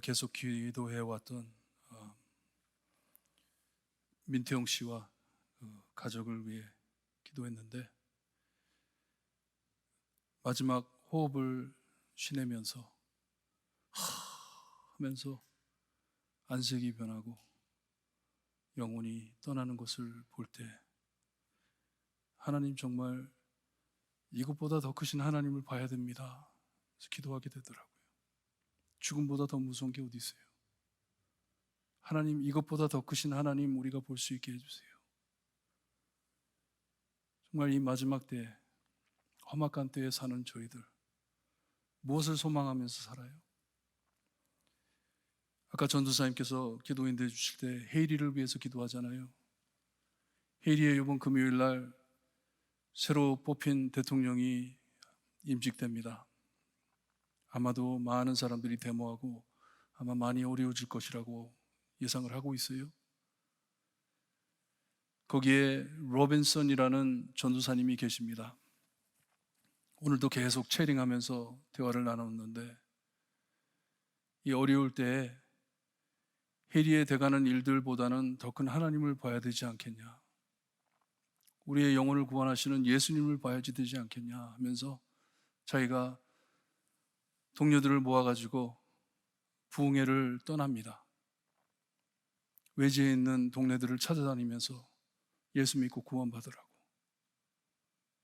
제가 계속 기도해왔던 민태용 씨와 가족을 위해 기도했는데 마지막 호흡을 쉬내면서 하면서 안색이 변하고 영혼이 떠나는 것을 볼 때 하나님 정말 이것보다 더 크신 하나님을 봐야 됩니다. 그래서 기도하게 되더라고요. 죽음보다 더 무서운 게 어디 있어요? 하나님, 이것보다 더 크신 하나님 우리가 볼 수 있게 해주세요. 정말 이 마지막 때, 험악한 때에 사는 저희들 무엇을 소망하면서 살아요? 아까 전도사님께서 기도 인도해 주실 때 헤이리를 위해서 기도하잖아요. 헤이리의 이번 금요일 날 새로 뽑힌 대통령이 임직됩니다. 아마도 많은 사람들이 데모하고 아마 많이 어려워질 것이라고 예상을 하고 있어요. 거기에 로빈슨이라는 전도사님이 계십니다. 오늘도 계속 체링하면서 대화를 나눴는데 이 어려울 때에 헤리에 돼가는 일들보다는 더 큰 하나님을 봐야 되지 않겠냐, 우리의 영혼을 구원하시는 예수님을 봐야지 되지 않겠냐 하면서 자기가 동료들을 모아가지고 부흥회를 떠납니다. 외지에 있는 동네들을 찾아다니면서 예수 믿고 구원받으라고.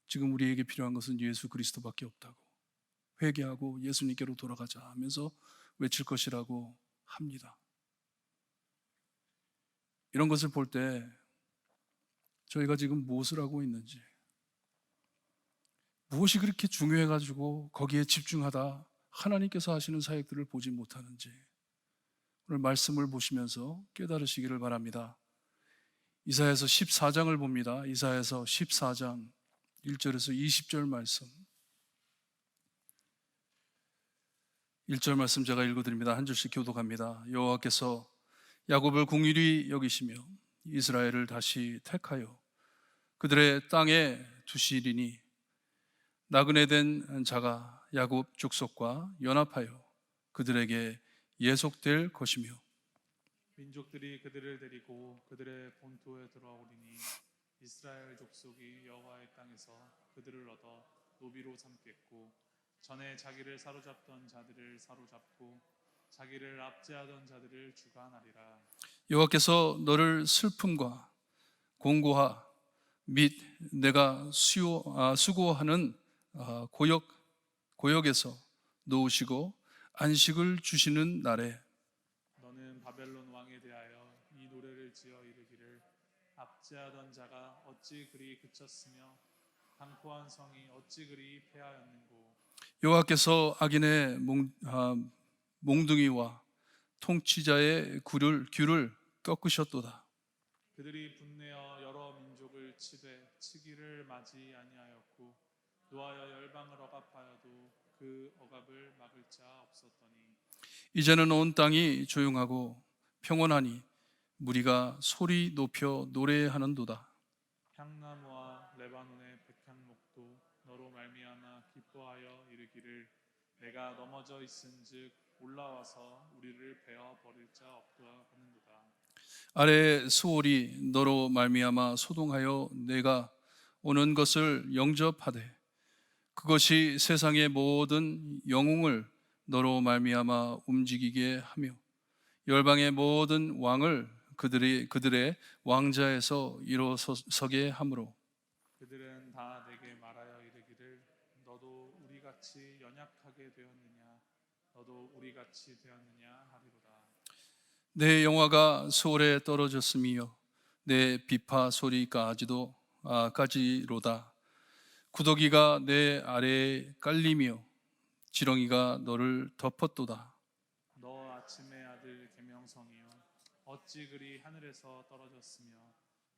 지금 우리에게 필요한 것은 예수 그리스도밖에 없다고, 회개하고 예수님께로 돌아가자 하면서 외칠 것이라고 합니다. 이런 것을 볼 때 저희가 지금 무엇을 하고 있는지, 무엇이 그렇게 중요해가지고 거기에 집중하다 하나님께서 하시는 사역들을 보지 못하는지 오늘 말씀을 보시면서 깨달으시기를 바랍니다. 이사야서 14장을 봅니다. 이사야서 14장 1절에서 20절 말씀, 1절 말씀 제가 읽어드립니다. 한 절씩 교독합니다. 여호와께서 야곱을 긍휼히 여기시며 이스라엘을 다시 택하여 그들의 땅에 두시리니 나그네 된 자가 야곱 족속과 연합하여 그들에게 예속될 것이며 민족들이 그들을 데리고 그들의 본토에 들어오리니 이스라엘 족속이 여호와의 땅에서 그들을 얻어 노비로 삼겠고 전에 자기를 사로잡던 자들을 사로잡고 자기를 압제하던 자들을 주관하리라. 여호와께서 너를 슬픔과 공고하 및 내가 수고하는 고역에서 놓으시고 안식을 주시는 날에 너는 바벨론 왕에 대하여 이 노래를 지어 이르기를 압제하던 자가 어찌 그리 그쳤으며 강포한 성이 어찌 그리 패하였는고. 여호와께서 악인의 몽둥이와 통치자의 귤을 꺾으셨도다. 그들이 분내어 여러 민족을 치되 치기를 맞이 아니하였고 노하여 열방을 억압하여도 그 억압을 막을 자 없었더니 이제는 온 땅이 조용하고 평온하니 무리가 소리 높여 노래하는도다. 향나무와 레바논의 백향목도 너로 말미암아 기뻐하여 이르기를 내가 넘어져 있은즉 올라와서 우리를 베어 버릴 자 없다 하는도다. 아래 수월이 너로 말미암아 소동하여 내가 오는 것을 영접하되 그것이 세상의 모든 영웅을 너로 말미암아 움직이게 하며 열방의 모든 왕을 그들의 왕자에서 일어서게 하므로 그들은 다 내게 말하여 이르기를 너도 우리같이 연약하게 되었느냐 너도 우리같이 되었느냐 하리로다. 내 영화가 소홀에 떨어졌으며 내 비파 소리까지로다. 구더기가 내 아래에 깔리며 지렁이가 너를 덮었도다. 너 아침의 아들 계명성이여 어찌 그리 하늘에서 떨어졌으며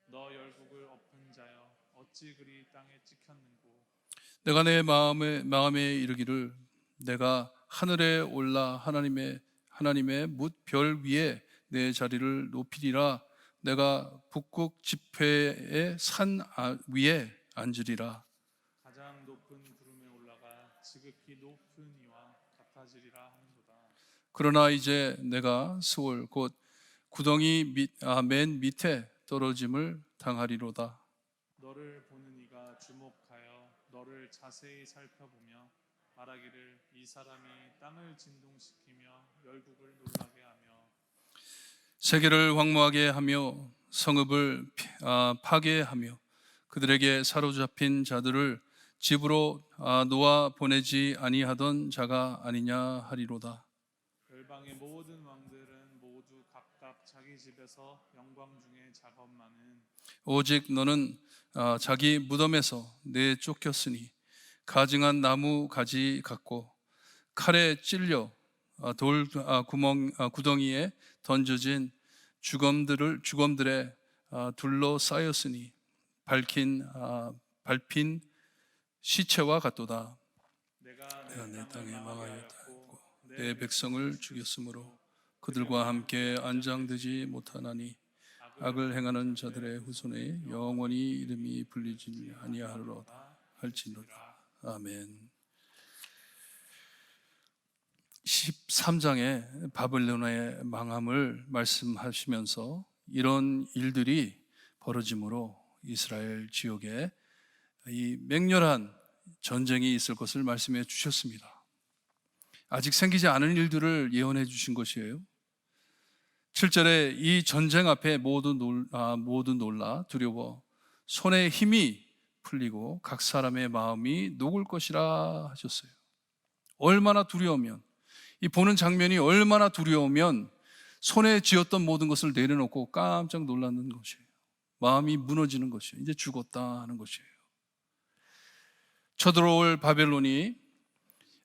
너 열국을 엎은 자여 어찌 그리 땅에 찍혔는고. 내가 내 마음에 이르기를 내가 하늘에 올라 하나님의 뭇별 위에 내 자리를 높이리라. 내가 북극 지폐의 산 위에 앉으리라. 가장 높은 구름에 올라가 지극히 높은 이와 같아지리라 하는도다. 그러나 이제 내가 스올 곧 구덩이 맨 밑에 떨어짐을 당하리로다. 너를 보는 이가 주목하여 너를 자세히 살펴보며 말하기를 이 사람이 땅을 진동시키며 열국을 놀라게 하며 세계를 황무하게 하며 성읍을 파괴하며 그들에게 사로잡힌 자들을 집으로 놓아 보내지 아니하던 자가 아니냐 하리로다. 열방의 모든 왕들은 모두 각각 자기 집에서 영광 중에 작업만은 오직 너는 자기 무덤에서 내쫓겼으니 가증한 나무 가지 같고 칼에 찔려 돌 구덩이에 던져진 주검들에 둘러싸였으니 밟힌 시체와 같도다. 내가 내 땅에 망하였다 하였고 내 백성을 죽였으므로 그들과 함께 안장되지 못하나니 악을 행하는 자들의 후손에 영원히 이름이 불리지 아니하리로다 할지니라. 아멘. 13장의 바벨론의 망함을 말씀하시면서 이런 일들이 벌어짐으로 이스라엘 지역에 이 맹렬한 전쟁이 있을 것을 말씀해 주셨습니다. 아직 생기지 않은 일들을 예언해 주신 것이에요. 7절에 이 전쟁 앞에 모두 놀라 두려워 손에 힘이 풀리고 각 사람의 마음이 녹을 것이라 하셨어요. 얼마나 두려우면, 이 보는 장면이 얼마나 두려우면 손에 쥐었던 모든 것을 내려놓고 깜짝 놀라는 것이에요. 마음이 무너지는 것이에요. 이제 죽었다 하는 것이에요. 쳐들어올 바벨론이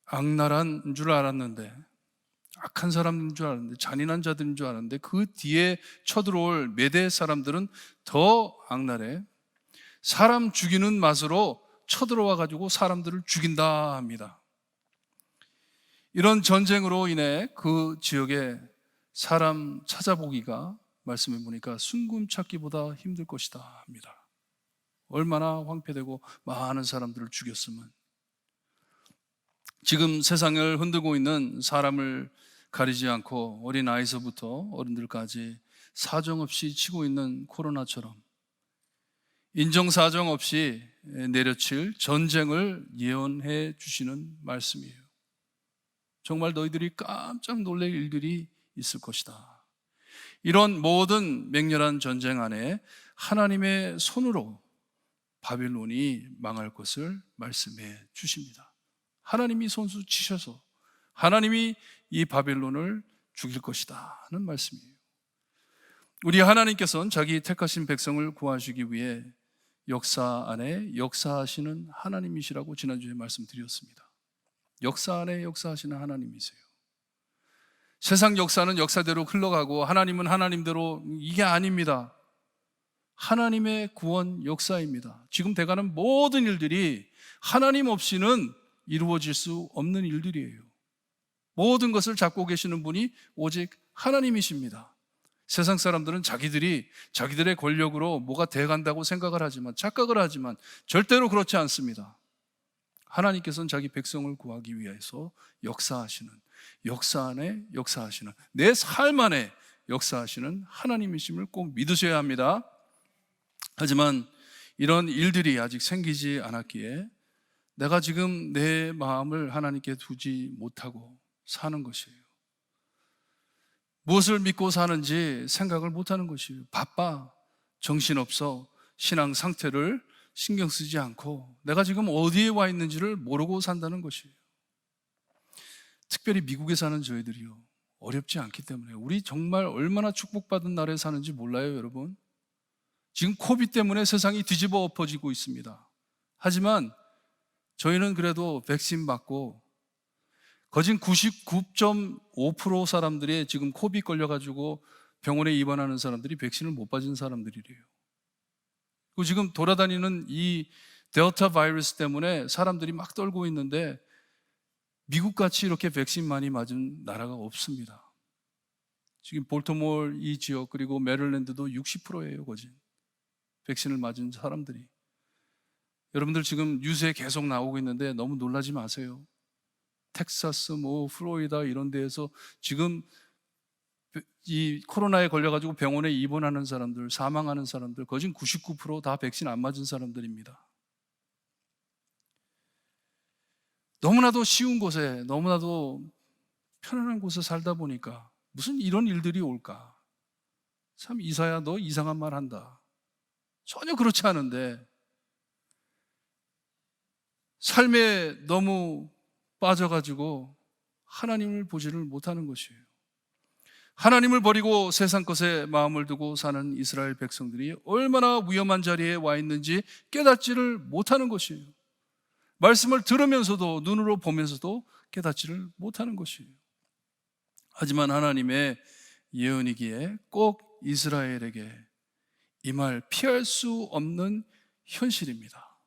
악랄한 줄 알았는데, 악한 사람인 줄 알았는데, 잔인한 자들인 줄 알았는데 그 뒤에 쳐들어올 메대 사람들은 더 악랄해. 사람 죽이는 맛으로 쳐들어와 가지고 사람들을 죽인다 합니다. 이런 전쟁으로 인해 그 지역에 사람 찾아보기가 말씀해 보니까 순금 찾기보다 힘들 것이다 합니다. 얼마나 황폐되고 많은 사람들을 죽였으면. 지금 세상을 흔들고 있는 사람을 가리지 않고 어린아이서부터 어른들까지 사정없이 치고 있는 코로나처럼 인정사정 없이 내려칠 전쟁을 예언해 주시는 말씀이에요. 정말 너희들이 깜짝 놀랄 일들이 있을 것이다. 이런 모든 맹렬한 전쟁 안에 하나님의 손으로 바벨론이 망할 것을 말씀해 주십니다. 하나님이 손수 치셔서 하나님이 이 바벨론을 죽일 것이다 하는 말씀이에요. 우리 하나님께서는 자기 택하신 백성을 구하시기 위해 역사 안에 역사하시는 하나님이시라고 지난주에 말씀드렸습니다. 역사 안에 역사하시는 하나님이세요. 세상 역사는 역사대로 흘러가고 하나님은 하나님대로, 이게 아닙니다. 하나님의 구원 역사입니다. 지금 돼가는 모든 일들이 하나님 없이는 이루어질 수 없는 일들이에요. 모든 것을 잡고 계시는 분이 오직 하나님이십니다. 세상 사람들은 자기들의 권력으로 뭐가 돼간다고 생각을 하지만, 착각을 하지만 절대로 그렇지 않습니다. 하나님께서는 자기 백성을 구하기 위해서 역사하시는, 역사 안에 역사하시는, 내 삶 안에 역사하시는 하나님이심을 꼭 믿으셔야 합니다. 하지만 이런 일들이 아직 생기지 않았기에 내가 지금 내 마음을 하나님께 두지 못하고 사는 것이에요. 무엇을 믿고 사는지 생각을 못하는 것이에요. 바빠, 정신없어, 신앙 상태를 신경 쓰지 않고 내가 지금 어디에 와 있는지를 모르고 산다는 것이에요. 특별히 미국에 사는 저희들이요, 어렵지 않기 때문에 우리 정말 얼마나 축복받은 나라에 사는지 몰라요, 여러분. 지금 코비드 때문에 세상이 뒤집어 엎어지고 있습니다. 하지만 저희는 그래도 백신 맞고, 거진 99.5% 사람들이 지금 코비드 걸려가지고 병원에 입원하는 사람들이 백신을 못 맞은 사람들이래요. 그리고 지금 돌아다니는 이 델타 바이러스 때문에 사람들이 막 떨고 있는데 미국같이 이렇게 백신 많이 맞은 나라가 없습니다. 지금 볼티모어 이 지역 그리고 메릴랜드도 60%예요, 거진. 백신을 맞은 사람들이. 여러분들 지금 뉴스에 계속 나오고 있는데 너무 놀라지 마세요. 텍사스, 플로리다 이런 데에서 지금 이 코로나에 걸려가지고 병원에 입원하는 사람들, 사망하는 사람들, 거진 99%다 백신 안 맞은 사람들입니다. 너무나도 쉬운 곳에, 너무나도 편안한 곳에 살다 보니까 무슨 이런 일들이 올까? 참 이사야, 너 이상한 말 한다. 전혀 그렇지 않은데 삶에 너무 빠져가지고 하나님을 보지를 못하는 것이에요. 하나님을 버리고 세상 것에 마음을 두고 사는 이스라엘 백성들이 얼마나 위험한 자리에 와 있는지 깨닫지를 못하는 것이에요. 말씀을 들으면서도, 눈으로 보면서도 깨닫지를 못하는 것이에요. 하지만 하나님의 예언이기에 꼭 이스라엘에게 이 말 피할 수 없는 현실입니다.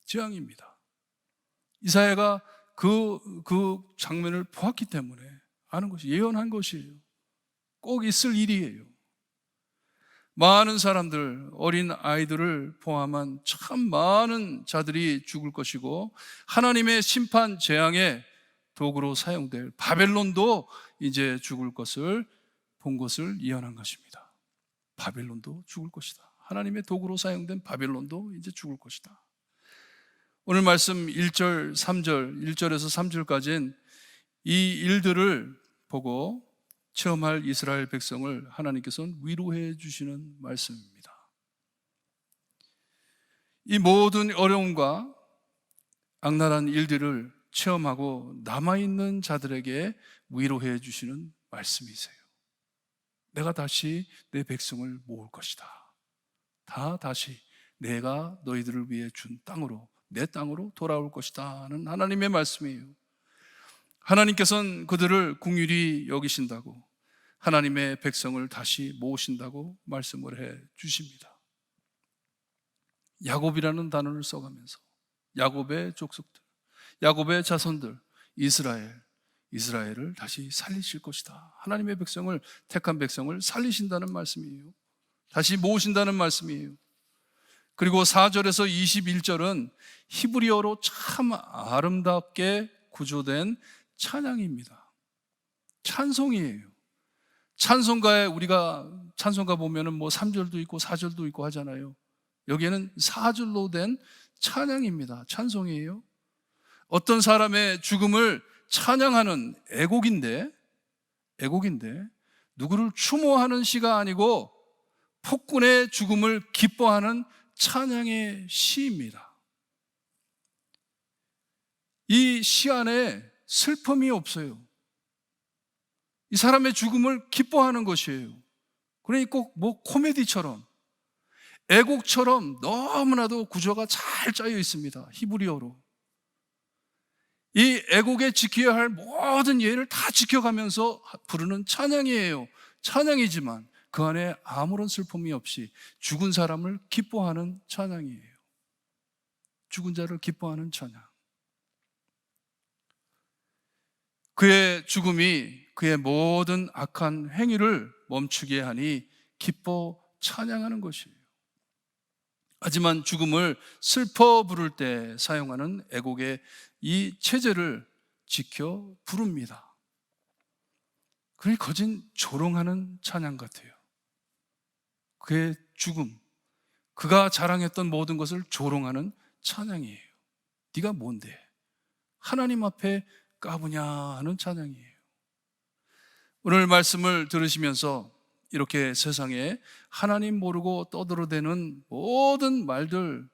재앙입니다. 이사야가 그 장면을 보았기 때문에 아는 것이, 예언한 것이에요. 꼭 있을 일이에요. 많은 사람들, 어린 아이들을 포함한 참 많은 자들이 죽을 것이고 하나님의 심판 재앙의 도구로 사용될 바벨론도 이제 죽을 것을 본 것을 예언한 것입니다. 바벨론도 죽을 것이다. 하나님의 도구로 사용된 바벨론도 이제 죽을 것이다. 오늘 말씀 1절, 3절, 1절에서 3절까지는 이 일들을 보고 체험할 이스라엘 백성을 하나님께서는 위로해 주시는 말씀입니다. 이 모든 어려움과 악랄한 일들을 체험하고 남아있는 자들에게 위로해 주시는 말씀이세요. 내가 다시 내 백성을 모을 것이다. 다 다시 내가 너희들을 위해 준 땅으로, 내 땅으로 돌아올 것이다 하는 하나님의 말씀이에요. 하나님께서는 그들을 긍휼히 여기신다고, 하나님의 백성을 다시 모으신다고 말씀을 해 주십니다. 야곱이라는 단어를 써가면서 야곱의 족속들, 야곱의 자손들, 이스라엘을 다시 살리실 것이다. 하나님의 백성을, 택한 백성을 살리신다는 말씀이에요. 다시 모으신다는 말씀이에요. 그리고 4절에서 21절은 히브리어로 참 아름답게 구조된 찬양입니다. 찬송이에요. 찬송가에 우리가 찬송가 보면은 3절도 있고 4절도 있고 하잖아요. 여기에는 4절로 된 찬양입니다. 찬송이에요. 어떤 사람의 죽음을 찬양하는 애곡인데 누구를 추모하는 시가 아니고 폭군의 죽음을 기뻐하는 찬양의 시입니다. 이 시 안에 슬픔이 없어요. 이 사람의 죽음을 기뻐하는 것이에요. 그러니 꼭 코미디처럼, 애곡처럼 너무나도 구조가 잘 짜여 있습니다. 히브리어로. 이 애곡에 지켜야 할 모든 예를 다 지켜가면서 부르는 찬양이에요. 찬양이지만 그 안에 아무런 슬픔이 없이 죽은 사람을 기뻐하는 찬양이에요. 죽은 자를 기뻐하는 찬양. 그의 죽음이 그의 모든 악한 행위를 멈추게 하니 기뻐 찬양하는 것이에요. 하지만 죽음을 슬퍼 부를 때 사용하는 애곡의 이 체제를 지켜 부릅니다. 그러니 거진 조롱하는 찬양 같아요. 그의 죽음, 그가 자랑했던 모든 것을 조롱하는 찬양이에요. 네가 뭔데? 하나님 앞에 까부냐 하는 찬양이에요. 오늘 말씀을 들으시면서 이렇게 세상에 하나님 모르고 떠들어대는 모든 말들,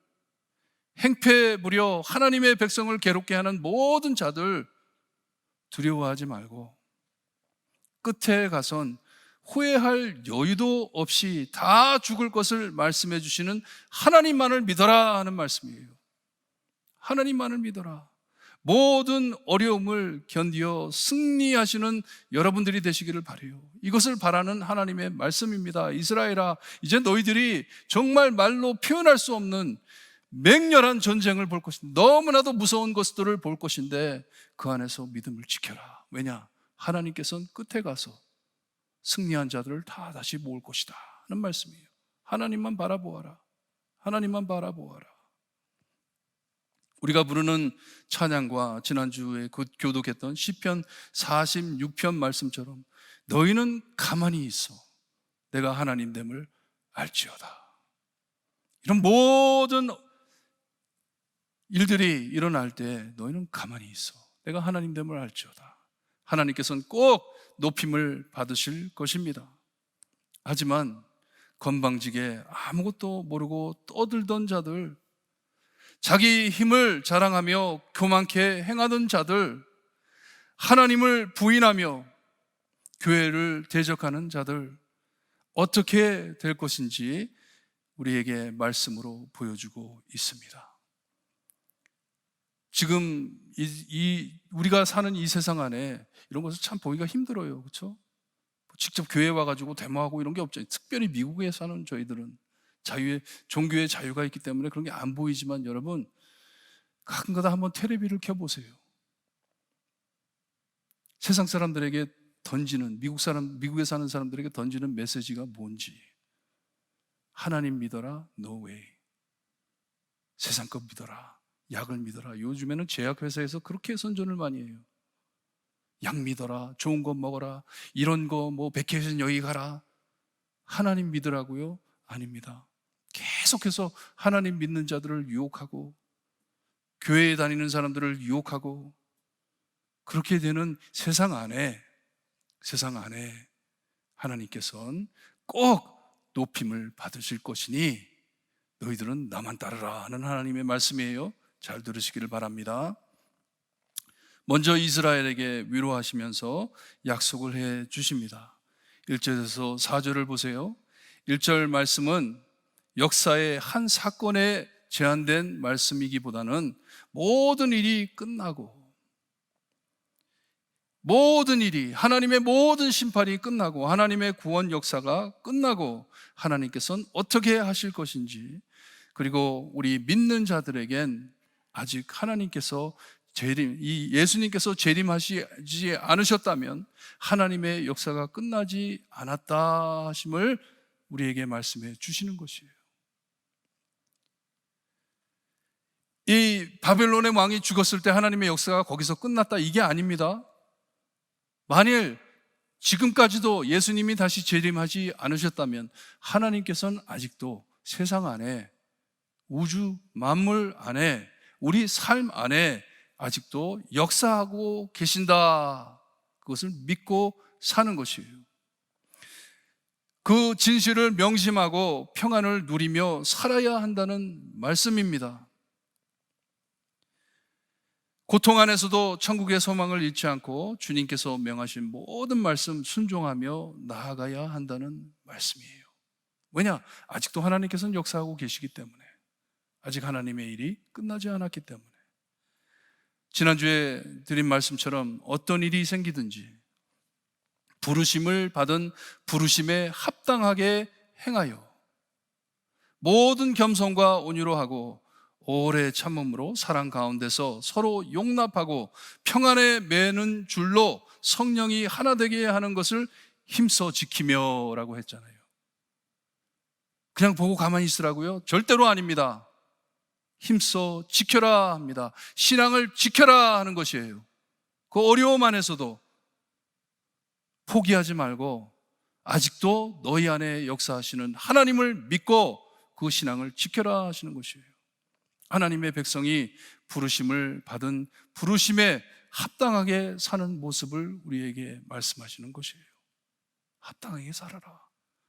행패 부려 하나님의 백성을 괴롭게 하는 모든 자들 두려워하지 말고 끝에 가선 후회할 여유도 없이 다 죽을 것을 말씀해 주시는 하나님만을 믿어라 하는 말씀이에요. 하나님만을 믿어라. 모든 어려움을 견디어 승리하시는 여러분들이 되시기를 바라요. 이것을 바라는 하나님의 말씀입니다. 이스라엘아, 이제 너희들이 정말 말로 표현할 수 없는 맹렬한 전쟁을 볼 것인데, 너무나도 무서운 것들을 볼 것인데 그 안에서 믿음을 지켜라. 왜냐? 하나님께서는 끝에 가서 승리한 자들을 다 다시 모을 것이다 하는 말씀이에요. 하나님만 바라보아라. 하나님만 바라보아라. 우리가 부르는 찬양과 지난주에 교독했던 시편 46편 말씀처럼 너희는 가만히 있어 내가 하나님됨을 알지어다. 이런 모든 일들이 일어날 때 너희는 가만히 있어 내가 하나님됨을 알지어다. 하나님께서는 꼭 높임을 받으실 것입니다. 하지만 건방지게 아무것도 모르고 떠들던 자들, 자기 힘을 자랑하며 교만케 행하던 자들, 하나님을 부인하며 교회를 대적하는 자들, 어떻게 될 것인지 우리에게 말씀으로 보여주고 있습니다. 지금 우리가 사는 이 세상 안에 이런 것을 참 보기가 힘들어요. 그렇죠? 직접 교회 와가지고 데모하고 이런 게 없죠. 특별히 미국에 사는 저희들은 종교의 자유가 있기 때문에 그런 게 안 보이지만 여러분 가끔가다 한번 텔레비를 켜보세요. 세상 사람들에게 던지는 미국에 사는 사람들에게 던지는 메시지가 뭔지. 하나님 믿어라, no way. 세상 것 믿어라, 약을 믿어라. 요즘에는 제약회사에서 그렇게 선전을 많이 해요. 약 믿어라, 좋은 거 먹어라, 이런 거 베케이션 여기 가라. 하나님 믿으라고요? 아닙니다. 계속해서 하나님 믿는 자들을 유혹하고 교회에 다니는 사람들을 유혹하고 그렇게 되는 세상 안에 하나님께서는 꼭 높임을 받으실 것이니 너희들은 나만 따르라 하는 하나님의 말씀이에요. 잘 들으시기를 바랍니다. 먼저 이스라엘에게 위로하시면서 약속을 해 주십니다. 1절에서 4절을 보세요. 1절 말씀은 역사의 한 사건에 제한된 말씀이기보다는 모든 일이 끝나고 모든 일이 하나님의 모든 심판이 끝나고 하나님의 구원 역사가 끝나고 하나님께서는 어떻게 하실 것인지, 그리고 우리 믿는 자들에겐 아직 하나님께서 예수님께서 재림하시지 않으셨다면 하나님의 역사가 끝나지 않았다 하심을 우리에게 말씀해 주시는 것이에요. 이 바벨론의 왕이 죽었을 때 하나님의 역사가 거기서 끝났다, 이게 아닙니다. 만일 지금까지도 예수님이 다시 재림하지 않으셨다면 하나님께서는 아직도 세상 안에, 우주 만물 안에, 우리 삶 안에 아직도 역사하고 계신다, 그것을 믿고 사는 것이에요. 그 진실을 명심하고 평안을 누리며 살아야 한다는 말씀입니다. 고통 안에서도 천국의 소망을 잃지 않고 주님께서 명하신 모든 말씀 순종하며 나아가야 한다는 말씀이에요. 왜냐? 아직도 하나님께서는 역사하고 계시기 때문에, 아직 하나님의 일이 끝나지 않았기 때문에. 지난주에 드린 말씀처럼 어떤 일이 생기든지 부르심을 받은 부르심에 합당하게 행하여 모든 겸손과 온유로 하고 오래 참음으로 사랑 가운데서 서로 용납하고 평안에 매는 줄로 성령이 하나 되게 하는 것을 힘써 지키며 라고 했잖아요. 그냥 보고 가만히 있으라고요? 절대로 아닙니다. 힘써 지켜라 합니다. 신앙을 지켜라 하는 것이에요. 그 어려움 안에서도 포기하지 말고 아직도 너희 안에 역사하시는 하나님을 믿고 그 신앙을 지켜라 하시는 것이에요. 하나님의 백성이 부르심을 받은 부르심에 합당하게 사는 모습을 우리에게 말씀하시는 것이에요. 합당하게 살아라.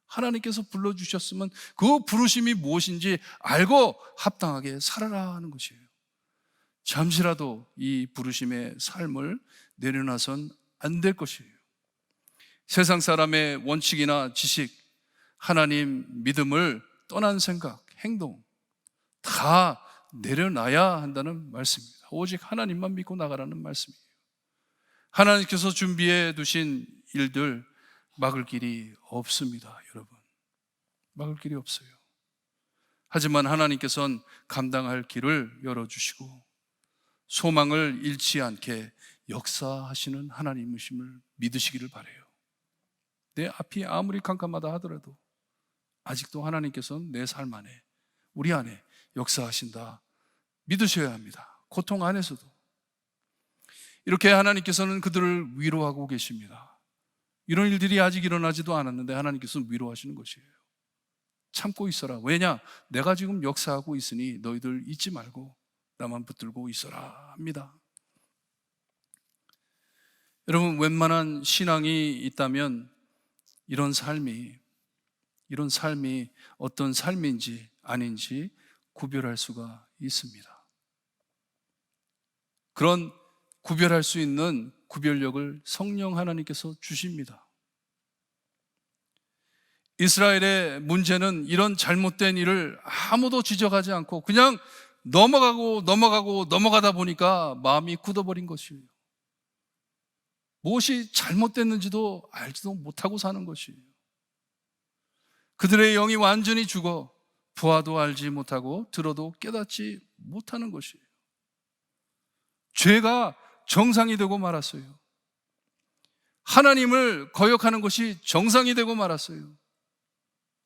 하나님께서 불러주셨으면 그 부르심이 무엇인지 알고 합당하게 살아라 하는 것이에요. 잠시라도 이 부르심의 삶을 내려놔선 안 될 것이에요. 세상 사람의 원칙이나 지식, 하나님 믿음을 떠난 생각, 행동 다 내려놔야 한다는 말씀입니다. 오직 하나님만 믿고 나가라는 말씀이에요. 하나님께서 준비해 두신 일들 막을 길이 없습니다. 여러분, 막을 길이 없어요. 하지만 하나님께서는 감당할 길을 열어주시고 소망을 잃지 않게 역사하시는 하나님이심을 믿으시기를 바라요. 내 앞이 아무리 캄캄하다 하더라도 아직도 하나님께서는 내 삶 안에, 우리 안에 역사하신다 믿으셔야 합니다. 고통 안에서도. 이렇게 하나님께서는 그들을 위로하고 계십니다. 이런 일들이 아직 일어나지도 않았는데 하나님께서는 위로하시는 것이에요. 참고 있어라. 왜냐? 내가 지금 역사하고 있으니 너희들 잊지 말고 나만 붙들고 있어라 합니다. 여러분, 웬만한 신앙이 있다면 이런 삶이 어떤 삶인지 아닌지 구별할 수가 있습니다. 그런 구별할 수 있는 구별력을 성령 하나님께서 주십니다. 이스라엘의 문제는 이런 잘못된 일을 아무도 지적하지 않고 그냥 넘어가다 보니까 마음이 굳어버린 것이에요. 무엇이 잘못됐는지도 알지도 못하고 사는 것이에요. 그들의 영이 완전히 죽어 부하도 알지 못하고 들어도 깨닫지 못하는 것이에요. 죄가 정상이 되고 말았어요. 하나님을 거역하는 것이 정상이 되고 말았어요.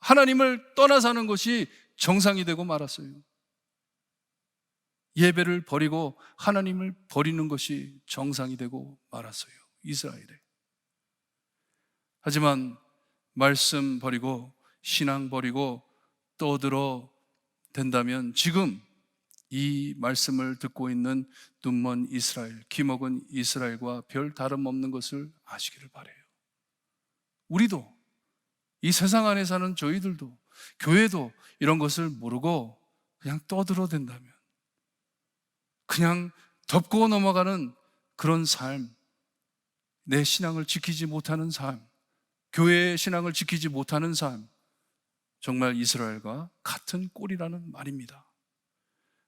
하나님을 떠나 사는 것이 정상이 되고 말았어요. 예배를 버리고 하나님을 버리는 것이 정상이 되고 말았어요. 이스라엘에. 하지만 말씀 버리고 신앙 버리고 떠들어 된다면 지금 이 말씀을 듣고 있는 눈먼 이스라엘, 귀먹은 이스라엘과 별 다름없는 것을 아시기를 바라요. 우리도, 이 세상 안에 사는 저희들도, 교회도 이런 것을 모르고 그냥 떠들어 된다면, 그냥 덮고 넘어가는 그런 삶, 내 신앙을 지키지 못하는 삶, 교회의 신앙을 지키지 못하는 삶, 정말 이스라엘과 같은 꼴이라는 말입니다.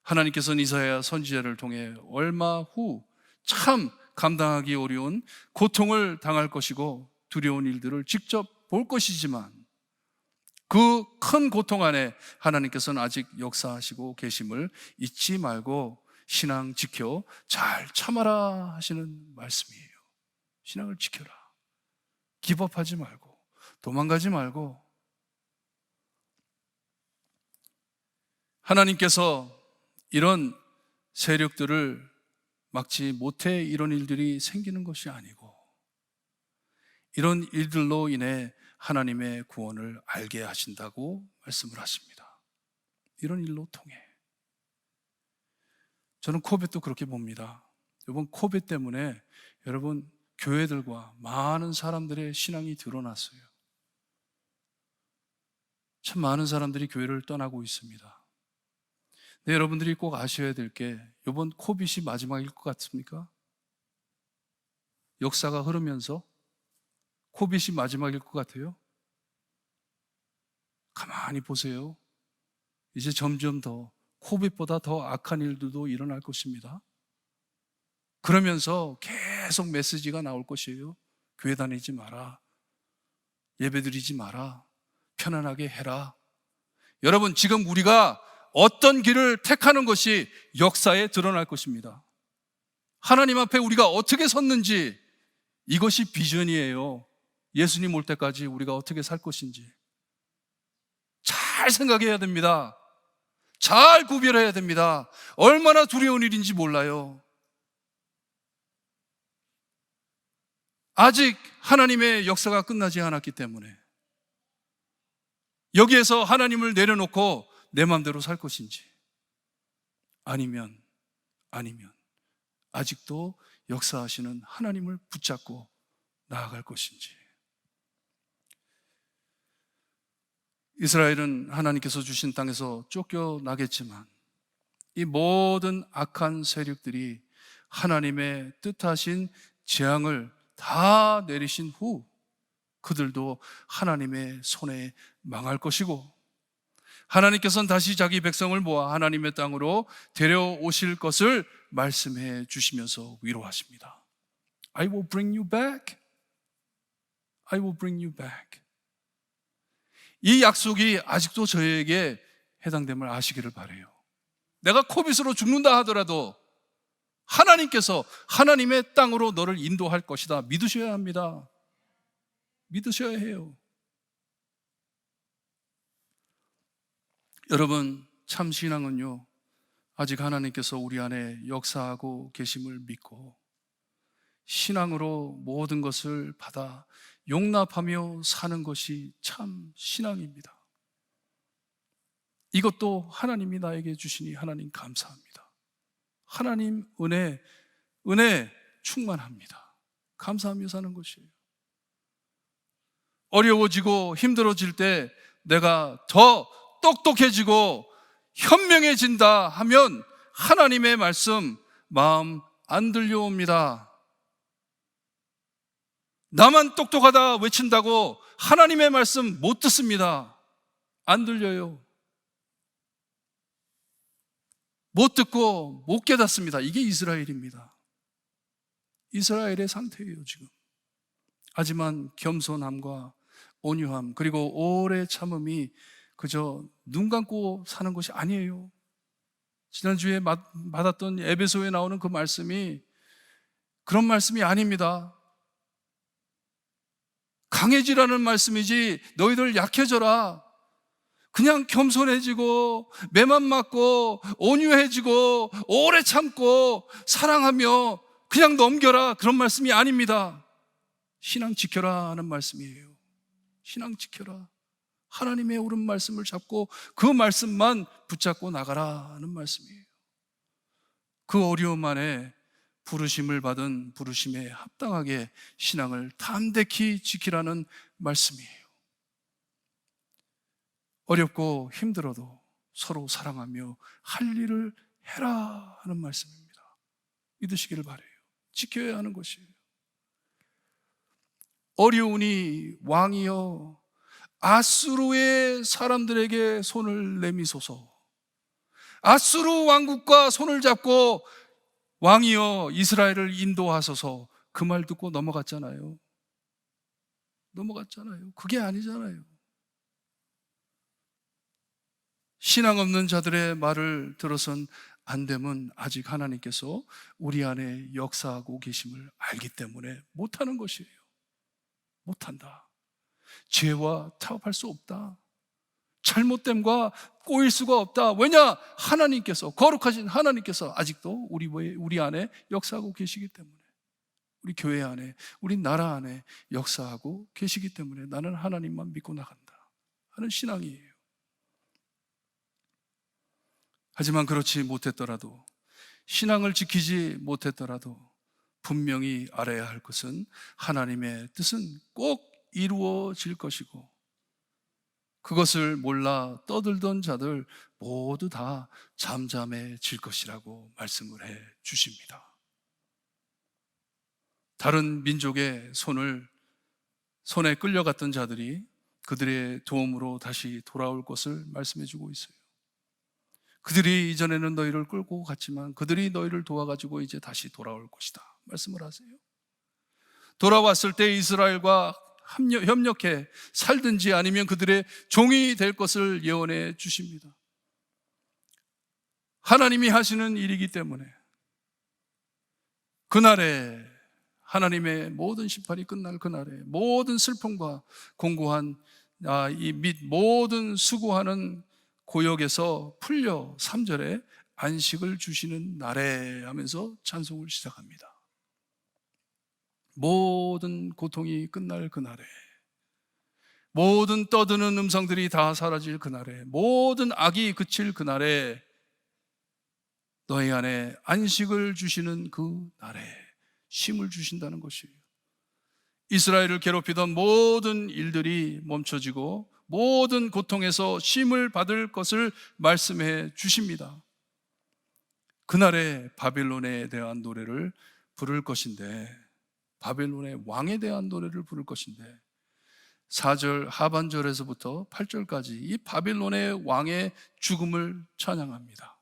하나님께서는 이사야 선지자를 통해 얼마 후 참 감당하기 어려운 고통을 당할 것이고 두려운 일들을 직접 볼 것이지만 그 큰 고통 안에 하나님께서는 아직 역사하시고 계심을 잊지 말고 신앙 지켜 잘 참아라 하시는 말씀이에요. 신앙을 지켜라. 기법하지 말고 도망가지 말고. 하나님께서 이런 세력들을 막지 못해 이런 일들이 생기는 것이 아니고 이런 일들로 인해 하나님의 구원을 알게 하신다고 말씀을 하십니다. 이런 일로 통해. 저는 코벳도 그렇게 봅니다. 이번 코벳 때문에 여러분 교회들과 많은 사람들의 신앙이 드러났어요. 참 많은 사람들이 교회를 떠나고 있습니다. 네, 여러분들이 꼭 아셔야 될 게 이번 코빗이 마지막일 것 같습니까? 역사가 흐르면서 코빗이 마지막일 것 같아요? 가만히 보세요. 이제 점점 더 코빗보다 더 악한 일들도 일어날 것입니다. 그러면서 계속 메시지가 나올 것이에요. 교회 다니지 마라. 예배 드리지 마라. 편안하게 해라. 여러분, 지금 우리가 어떤 길을 택하는 것이 역사에 드러날 것입니다. 하나님 앞에 우리가 어떻게 섰는지 이것이 비전이에요. 예수님 올 때까지 우리가 어떻게 살 것인지 잘 생각해야 됩니다. 잘 구별해야 됩니다. 얼마나 두려운 일인지 몰라요. 아직 하나님의 역사가 끝나지 않았기 때문에 여기에서 하나님을 내려놓고 내 마음대로 살 것인지 아니면 아직도 역사하시는 하나님을 붙잡고 나아갈 것인지. 이스라엘은 하나님께서 주신 땅에서 쫓겨나겠지만 이 모든 악한 세력들이 하나님의 뜻하신 재앙을 다 내리신 후 그들도 하나님의 손에 망할 것이고 하나님께서는 다시 자기 백성을 모아 하나님의 땅으로 데려오실 것을 말씀해 주시면서 위로하십니다. I will bring you back. I will bring you back. 이 약속이 아직도 저에게 해당됨을 아시기를 바라요. 내가 코빗으로 죽는다 하더라도 하나님께서 하나님의 땅으로 너를 인도할 것이다. 믿으셔야 합니다. 믿으셔야 해요. 여러분, 참 신앙은요, 아직 하나님께서 우리 안에 역사하고 계심을 믿고 신앙으로 모든 것을 받아 용납하며 사는 것이 참 신앙입니다. 이것도 하나님이 나에게 주시니 하나님 감사합니다. 하나님 은혜 충만합니다. 감사하며 사는 것이에요. 어려워지고 힘들어질 때 내가 더 똑똑해지고 현명해진다 하면 하나님의 말씀 마음 안 들려옵니다. 나만 똑똑하다 외친다고 하나님의 말씀 못 듣습니다. 안 들려요. 못 듣고 못 깨닫습니다. 이게 이스라엘입니다. 이스라엘의 상태예요, 지금. 하지만 겸손함과 온유함 그리고 오래 참음이 그저 눈 감고 사는 것이 아니에요. 지난주에 받았던 에베소에 나오는 그 말씀이 그런 말씀이 아닙니다. 강해지라는 말씀이지 너희들 약해져라. 그냥 겸손해지고 매만 맞고 온유해지고 오래 참고 사랑하며 그냥 넘겨라, 그런 말씀이 아닙니다. 신앙 지켜라 하는 말씀이에요. 신앙 지켜라. 하나님의 옳은 말씀을 잡고 그 말씀만 붙잡고 나가라 하는 말씀이에요. 그 어려움 안에 부르심을 받은 부르심에 합당하게 신앙을 담대히 지키라는 말씀이에요. 어렵고 힘들어도 서로 사랑하며 할 일을 해라 하는 말씀입니다. 믿으시기를 바라요. 지켜야 하는 것이에요. 어려우니 왕이여 아수르의 사람들에게 손을 내미소서. 아수르 왕국과 손을 잡고 왕이여 이스라엘을 인도하소서. 그 말 듣고 넘어갔잖아요. 그게 아니잖아요. 신앙 없는 자들의 말을 들어선 안 되면 아직 하나님께서 우리 안에 역사하고 계심을 알기 때문에 못하는 것이에요. 못한다. 죄와 타협할 수 없다. 잘못됨과 꼬일 수가 없다. 왜냐? 하나님께서, 거룩하신 하나님께서 아직도 우리 안에 역사하고 계시기 때문에, 우리 교회 안에, 우리 나라 안에 역사하고 계시기 때문에 나는 하나님만 믿고 나간다 하는 신앙이에요. 하지만 그렇지 못했더라도, 신앙을 지키지 못했더라도 분명히 알아야 할 것은 하나님의 뜻은 꼭 이루어질 것이고, 그것을 몰라 떠들던 자들 모두 다 잠잠해질 것이라고 말씀을 해 주십니다. 다른 민족의 손에 끌려갔던 자들이 그들의 도움으로 다시 돌아올 것을 말씀해 주고 있어요. 그들이 이전에는 너희를 끌고 갔지만 그들이 너희를 도와가지고 이제 다시 돌아올 것이다 말씀을 하세요. 돌아왔을 때 이스라엘과 협력해 살든지 아니면 그들의 종이 될 것을 예언해 주십니다. 하나님이 하시는 일이기 때문에 그날에, 하나님의 모든 심판이 끝날 그날에 모든 슬픔과 공고한 및 모든 수고하는 고역에서 풀려 3절에 안식을 주시는 날에 하면서 찬송을 시작합니다. 모든 고통이 끝날 그날에, 모든 떠드는 음성들이 다 사라질 그날에, 모든 악이 그칠 그날에 너희 안에 안식을 주시는 그 날에 쉼을 주신다는 것이에요. 이스라엘을 괴롭히던 모든 일들이 멈춰지고 모든 고통에서 쉼을 받을 것을 말씀해 주십니다. 그날에 바벨론에 대한 노래를 부를 것인데, 바벨론의 왕에 대한 노래를 부를 것인데 4절 하반절에서부터 8절까지 이 바벨론의 왕의 죽음을 찬양합니다.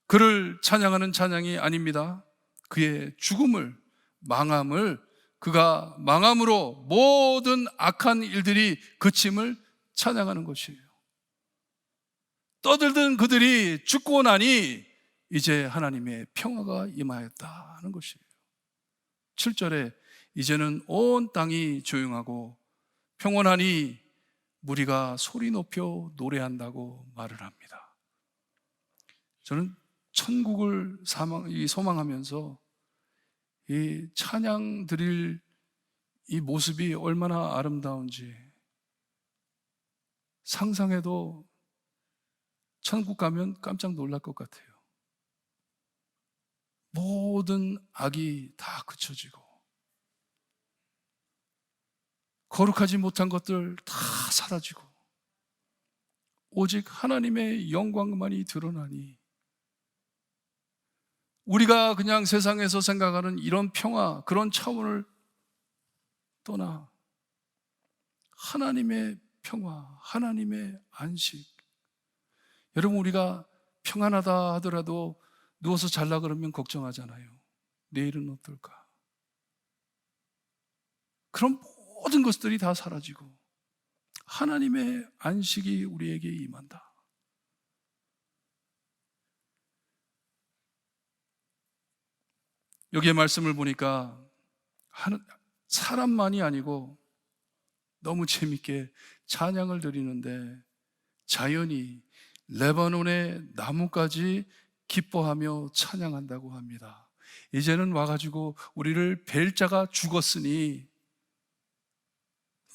그를 찬양하는 찬양이 아닙니다. 그의 죽음을, 망함을, 그가 망함으로 모든 악한 일들이 그침을 찬양하는 것이에요. 떠들던 그들이 죽고 나니 이제 하나님의 평화가 임하였다 하는 것이에요. 7절에 이제는 온 땅이 조용하고 평온하니 무리가 소리 높여 노래한다고 말을 합니다. 저는 천국을 소망하면서 이 찬양 드릴 이 모습이 얼마나 아름다운지 상상해도 천국 가면 깜짝 놀랄 것 같아요. 모든 악이 다 그쳐지고 거룩하지 못한 것들 다 사라지고 오직 하나님의 영광만이 드러나니, 우리가 그냥 세상에서 생각하는 이런 평화, 그런 차원을 떠나 하나님의 평화, 하나님의 안식. 여러분, 우리가 평안하다 하더라도 누워서 잘라 그러면 걱정하잖아요. 내일은 어떨까? 그런 모든 것들이 다 사라지고 하나님의 안식이 우리에게 임한다. 여기에 말씀을 보니까 사람만이 아니고 너무 재밌게 찬양을 드리는데 자연이 레바논의 나무까지 기뻐하며 찬양한다고 합니다. 이제는 와가지고 우리를 벨 자가 죽었으니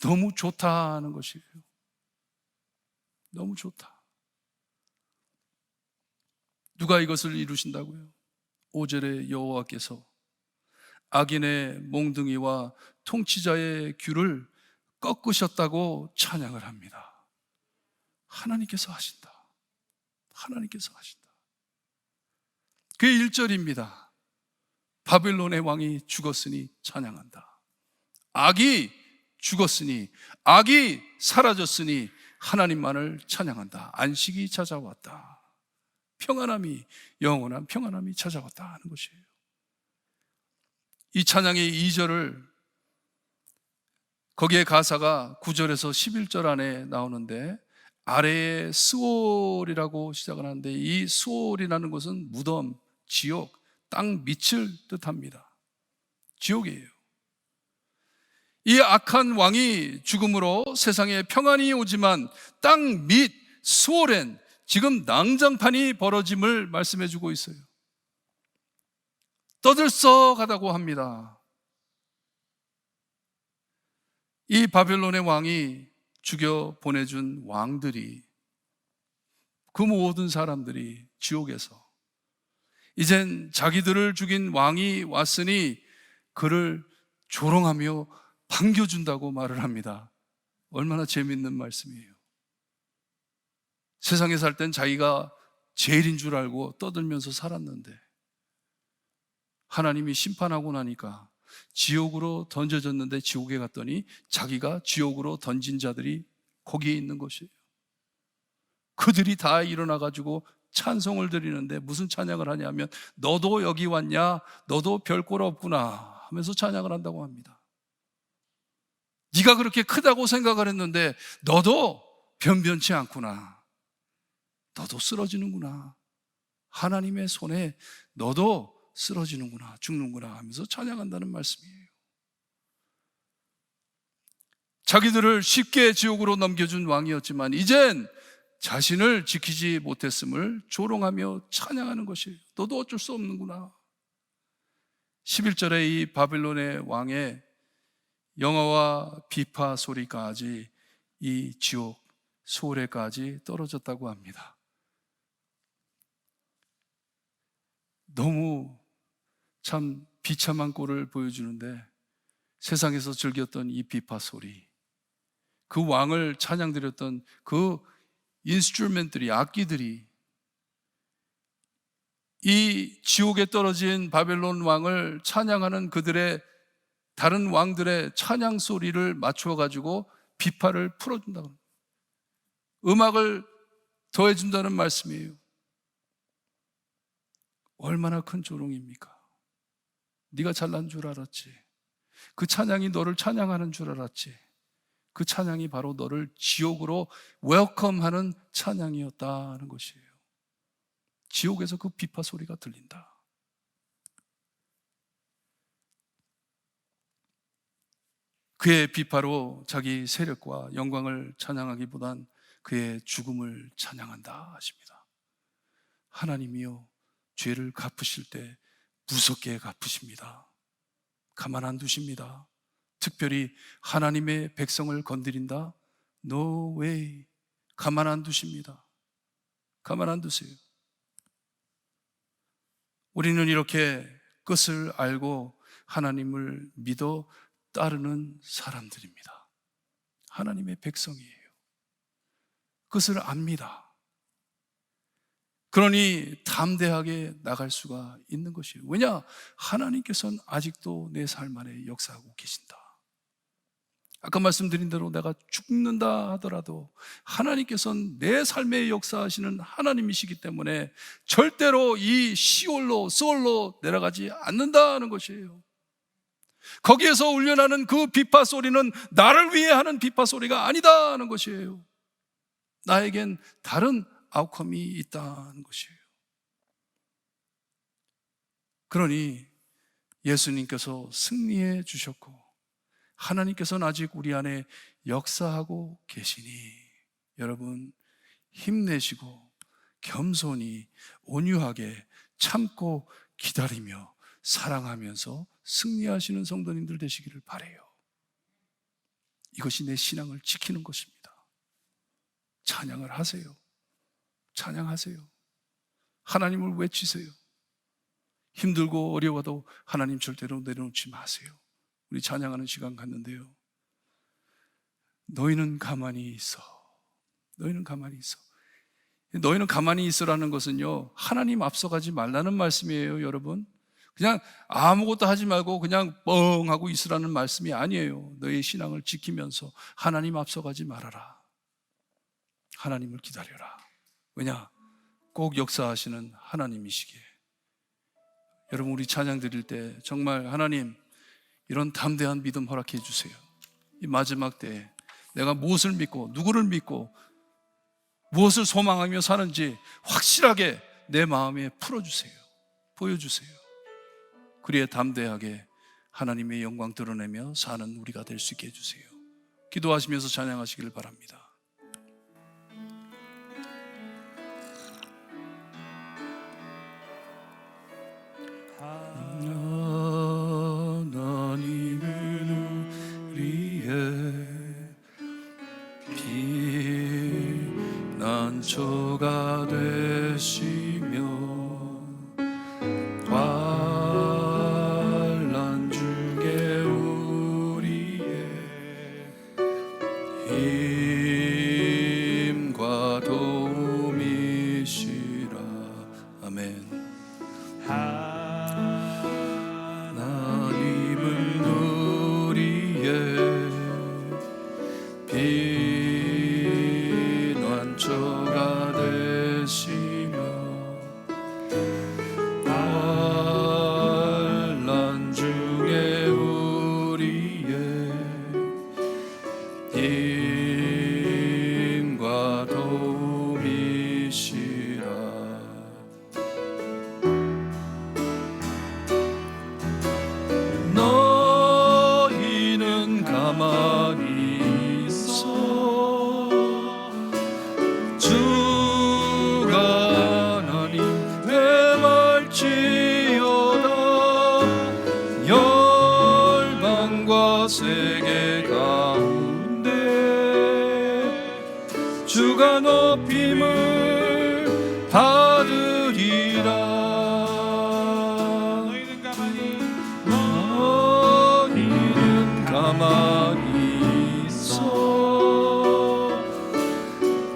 너무 좋다는 것이에요. 너무 좋다. 누가 이것을 이루신다고요? 5절에 여호와께서 악인의 몽둥이와 통치자의 귤을 꺾으셨다고 찬양을 합니다. 하나님께서 하신다. 하나님께서 하신다. 그게 1절입니다. 바벨론의 왕이 죽었으니 찬양한다. 악이 죽었으니, 악이 사라졌으니 하나님만을 찬양한다. 안식이 찾아왔다. 평안함이, 영원한 평안함이 찾아왔다 하는 것이에요. 이 찬양의 2절을, 거기에 가사가 9절에서 11절 안에 나오는데 아래에 스올이라고 시작을 하는데, 이 스올이라는 것은 무덤, 지옥, 땅 밑을 뜻합니다. 지옥이에요. 이 악한 왕이 죽음으로 세상에 평안이 오지만 땅 밑 스올엔 지금 낭장판이 벌어짐을 말씀해 주고 있어요. 떠들썩하다고 합니다. 이 바벨론의 왕이 죽여 보내준 왕들이, 그 모든 사람들이 지옥에서 이젠 자기들을 죽인 왕이 왔으니 그를 조롱하며 반겨준다고 말을 합니다. 얼마나 재밌는 말씀이에요. 세상에 살 땐 자기가 제일인 줄 알고 떠들면서 살았는데 하나님이 심판하고 나니까 지옥으로 던져졌는데, 지옥에 갔더니 자기가 지옥으로 던진 자들이 거기에 있는 것이에요. 그들이 다 일어나가지고 찬송을 드리는데 무슨 찬양을 하냐면 너도 여기 왔냐, 너도 별꼴 없구나 하면서 찬양을 한다고 합니다. 네가 그렇게 크다고 생각을 했는데 너도 변변치 않구나, 너도 쓰러지는구나, 하나님의 손에 너도 쓰러지는구나, 죽는구나 하면서 찬양한다는 말씀이에요. 자기들을 쉽게 지옥으로 넘겨준 왕이었지만 이젠 자신을 지키지 못했음을 조롱하며 찬양하는 것이에요. 너도 어쩔 수 없는구나. 11절에 이 바빌론의 왕의 영화와 비파 소리까지 이 지옥 소래까지 떨어졌다고 합니다. 너무 참 비참한 꼴을 보여주는데, 세상에서 즐겼던 이 비파 소리, 그 왕을 찬양드렸던 그 인스트루멘트들이, 악기들이 이 지옥에 떨어진 바벨론 왕을 찬양하는 그들의 다른 왕들의 찬양 소리를 맞추어 가지고 비파를 풀어준다고 합니다. 음악을 더해준다는 말씀이에요. 얼마나 큰 조롱입니까? 네가 잘난 줄 알았지. 그 찬양이 너를 찬양하는 줄 알았지. 그 찬양이 바로 너를 지옥으로 웰컴하는 찬양이었다는 것이에요. 지옥에서 그 비파 소리가 들린다. 그의 비파로 자기 세력과 영광을 찬양하기보단 그의 죽음을 찬양한다 하십니다. 하나님이요 죄를 갚으실 때 무섭게 갚으십니다. 가만 안 두십니다. 특별히 하나님의 백성을 건드린다? No way. 가만 안 두십니다. 가만 안 두세요. 우리는 이렇게 끝을 알고 하나님을 믿어 따르는 사람들입니다. 하나님의 백성이에요. 끝을 압니다. 그러니 담대하게 나갈 수가 있는 것이에요. 왜냐? 하나님께서는 아직도 내 삶 안에 역사하고 계신다. 아까 말씀드린 대로 내가 죽는다 하더라도 하나님께서는 내 삶에 역사하시는 하나님이시기 때문에 절대로 이 시올로 스올로 내려가지 않는다는 것이에요. 거기에서 울려나는 그 비파 소리는 나를 위해 하는 비파 소리가 아니다는 것이에요. 나에겐 다른 아웃컴이 있다는 것이에요. 그러니 예수님께서 승리해 주셨고 하나님께서는 아직 우리 안에 역사하고 계시니 여러분 힘내시고 겸손히 온유하게 참고 기다리며 사랑하면서 승리하시는 성도님들 되시기를 바라요. 이것이 내 신앙을 지키는 것입니다. 찬양을 하세요. 찬양하세요. 하나님을 외치세요. 힘들고 어려워도 하나님 절대로 내려놓지 마세요. 우리 찬양하는 시간 갖는데요, 너희는 가만히 있어. 너희는 가만히 있어. 너희는 가만히 있으라는 것은요, 하나님 앞서가지 말라는 말씀이에요. 여러분, 그냥 아무것도 하지 말고 그냥 뻥 하고 있으라는 말씀이 아니에요. 너의 신앙을 지키면서 하나님 앞서가지 말아라. 하나님을 기다려라. 왜냐? 꼭 역사하시는 하나님이시기에. 여러분, 우리 찬양 드릴 때 정말 하나님 이런 담대한 믿음 허락해 주세요. 이 마지막 때에 내가 무엇을 믿고 누구를 믿고 무엇을 소망하며 사는지 확실하게 내 마음에 풀어주세요. 보여주세요. 그리에 담대하게 하나님의 영광 드러내며 사는 우리가 될 수 있게 해주세요. 기도하시면서 찬양하시기를 바랍니다. 하나님은 우리의 피난처가 되시며 환난 중에 우리의 힘과 도움이시라. 아멘. 하나님은 우리의 피난처가 되시며 환난 중에 우리의 힘과 도움이시라. 너희는 가만히 있어. 주가 하나님 되말지어다. 열방과 세계 가운데 주가 높임을 받으리라. 너희는 가만히 있어.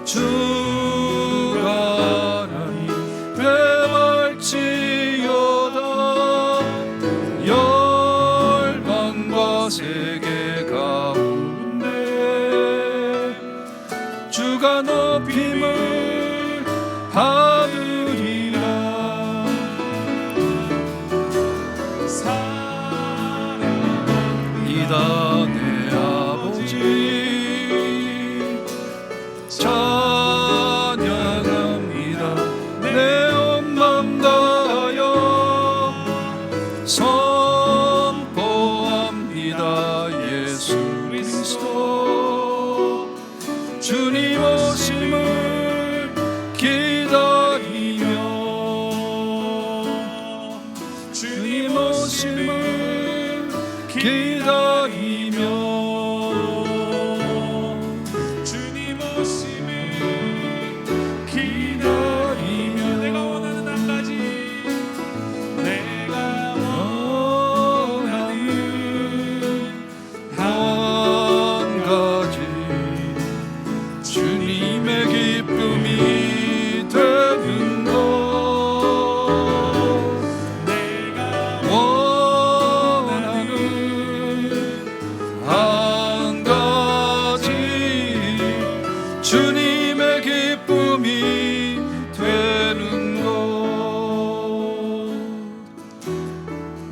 주가 하나님 되말지어다. 오심을 기다리며 주님 오심을 기다리며 내가 원하는 한 가지 내가 원하는 한 가지 주님의 기쁨이 되는 것 내가 원하는 한 가지 주님의 기쁨이 되는 것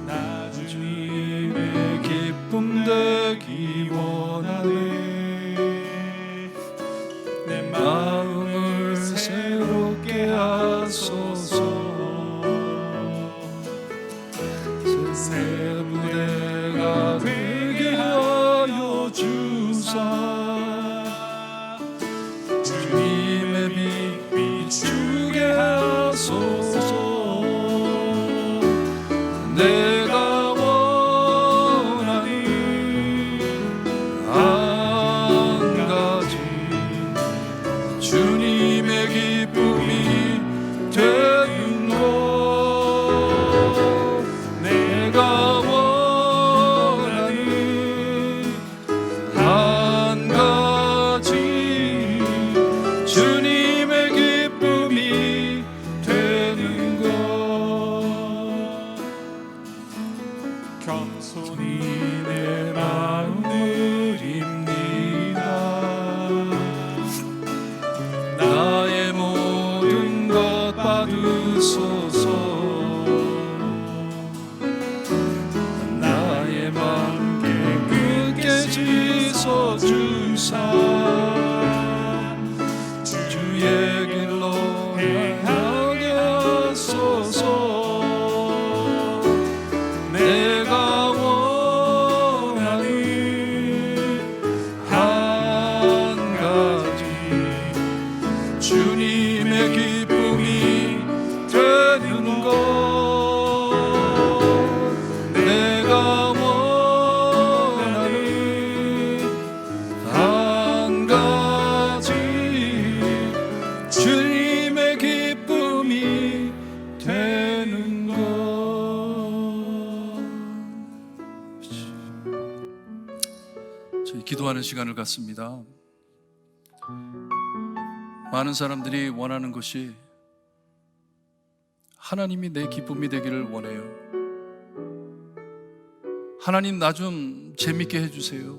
나 주님의 기쁨 되기 원하네 내 마음을 새롭게 하소서 새 부대가 되게 하여 주사 주님의 빛 비추게 하소서 내가 원하는 한 가지 주님의 기쁨이 되는 것 내가 원하는 한 가지 주님의 기쁨이 되는 것 겸손히 내 마음을 입니다 나의 모든 것 받으소서 나의 맘 깨끗게 씻어주사 주의 길로 행하게 하소서 내가 원하는 한 가지 주님의 기쁨이 되는 것 내가 원하는 한 가지 주님의 기쁨이 되는 것 저희 기도하는 시간을 갖습니다. 많은 사람들이 원하는 것이 하나님이 내 기쁨이 되기를 원해요. 하나님 나 좀 재밌게 해주세요.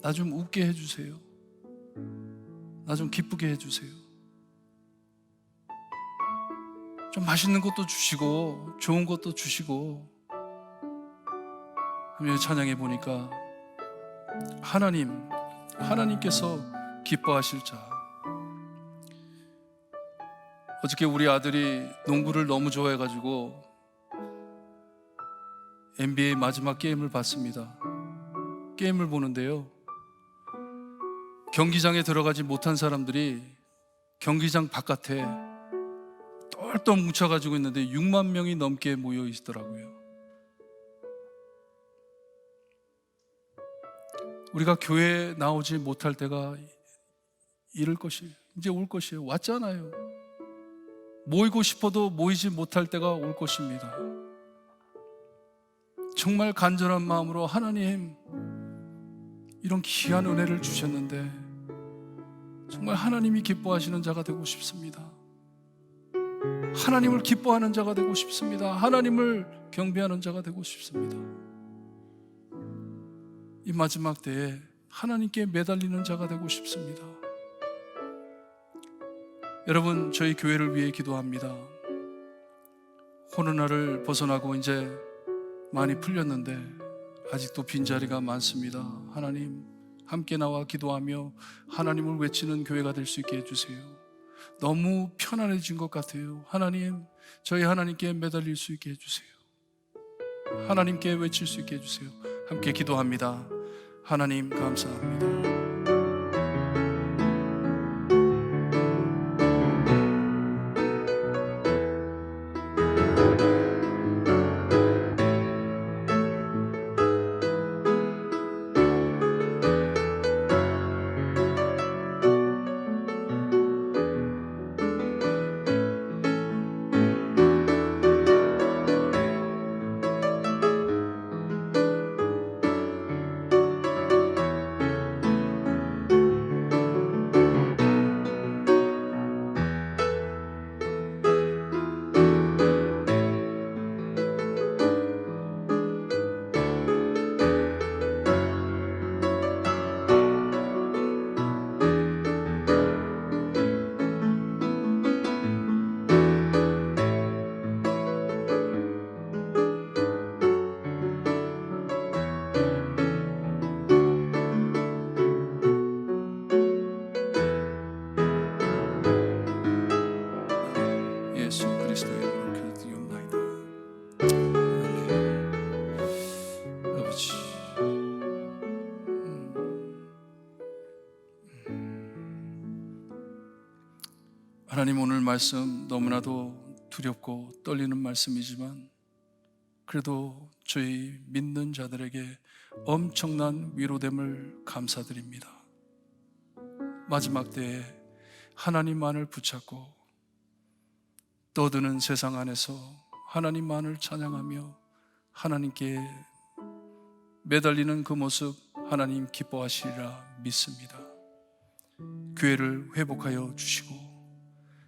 나 좀 웃게 해주세요. 나 좀 기쁘게 해주세요. 좀 맛있는 것도 주시고 좋은 것도 주시고 하며 찬양해 보니까 하나님께서 기뻐하실 자. 어저께 우리 아들이 농구를 너무 좋아해가지고 NBA 마지막 게임을 봤습니다. 게임을 보는데요, 경기장에 들어가지 못한 사람들이 경기장 바깥에 똘똘 뭉쳐가지고 있는데 6만 명이 넘게 모여 있더라고요. 우리가 교회에 나오지 못할 때가 이럴 것이에요. 이제 올 것이에요. 왔잖아요. 모이고 싶어도 모이지 못할 때가 올 것입니다. 정말 간절한 마음으로 하나님 이런 귀한 은혜를 주셨는데 정말 하나님이 기뻐하시는 자가 되고 싶습니다. 하나님을 기뻐하는 자가 되고 싶습니다. 하나님을 경배하는 자가 되고 싶습니다. 이 마지막 때에 하나님께 매달리는 자가 되고 싶습니다. 여러분, 저희 교회를 위해 기도합니다. 코로나를 벗어나고 이제 많이 풀렸는데 아직도 빈자리가 많습니다. 하나님, 함께 나와 기도하며 하나님을 외치는 교회가 될 수 있게 해주세요. 너무 편안해진 것 같아요. 하나님, 저희 하나님께 매달릴 수 있게 해주세요. 하나님께 외칠 수 있게 해주세요. 함께 기도합니다. 하나님 감사합니다. 그리스도의 이름으로 기도드리옵나이다. 아멘. 아버지, 하나님, 오늘 말씀 너무나도 두렵고 떨리는 말씀이지만 그래도 저희 믿는 자들에게 엄청난 위로됨을 감사드립니다. 마지막 때에 하나님만을 붙잡고 떠드는 세상 안에서 하나님만을 찬양하며 하나님께 매달리는 그 모습 하나님 기뻐하시리라 믿습니다. 교회를 회복하여 주시고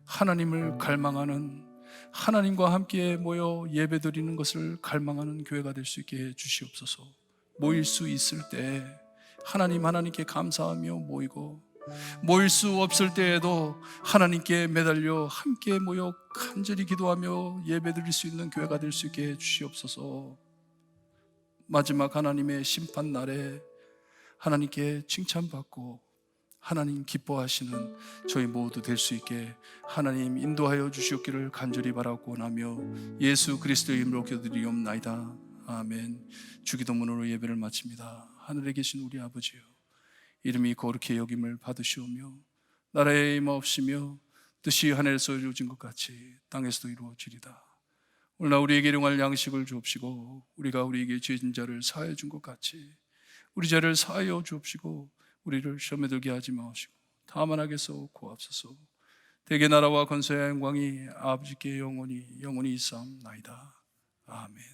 하나님을 갈망하는, 하나님과 함께 모여 예배드리는 것을 갈망하는 교회가 될 수 있게 해주시옵소서. 모일 수 있을 때 하나님께 감사하며 모이고, 모일 수 없을 때에도 하나님께 매달려 함께 모여 간절히 기도하며 예배드릴 수 있는 교회가 될 수 있게 해주시옵소서. 마지막 하나님의 심판 날에 하나님께 칭찬받고 하나님 기뻐하시는 저희 모두 될 수 있게 하나님 인도하여 주시옵기를 간절히 바라고 원하며 예수 그리스도의 이름으로 기도드리옵나이다. 아멘. 주기도문으로 예배를 마칩니다. 하늘에 계신 우리 아버지요, 이름이 거룩히 여김을 받으시오며 나라에 임하옵시며 뜻이 하늘에서 이루어진 것 같이 땅에서도 이루어지리다. 오늘날 우리에게 일용할 양식을 주옵시고 우리가 우리에게 죄진 자를 사하여 준 것 같이 우리 죄를 사하여 주옵시고 우리를 시험에 들게 하지 마시고 다만 악에서 구하옵소서. 대개 나라와 권세와 영광이 아버지께 영원히 있사옵나이다. 아멘.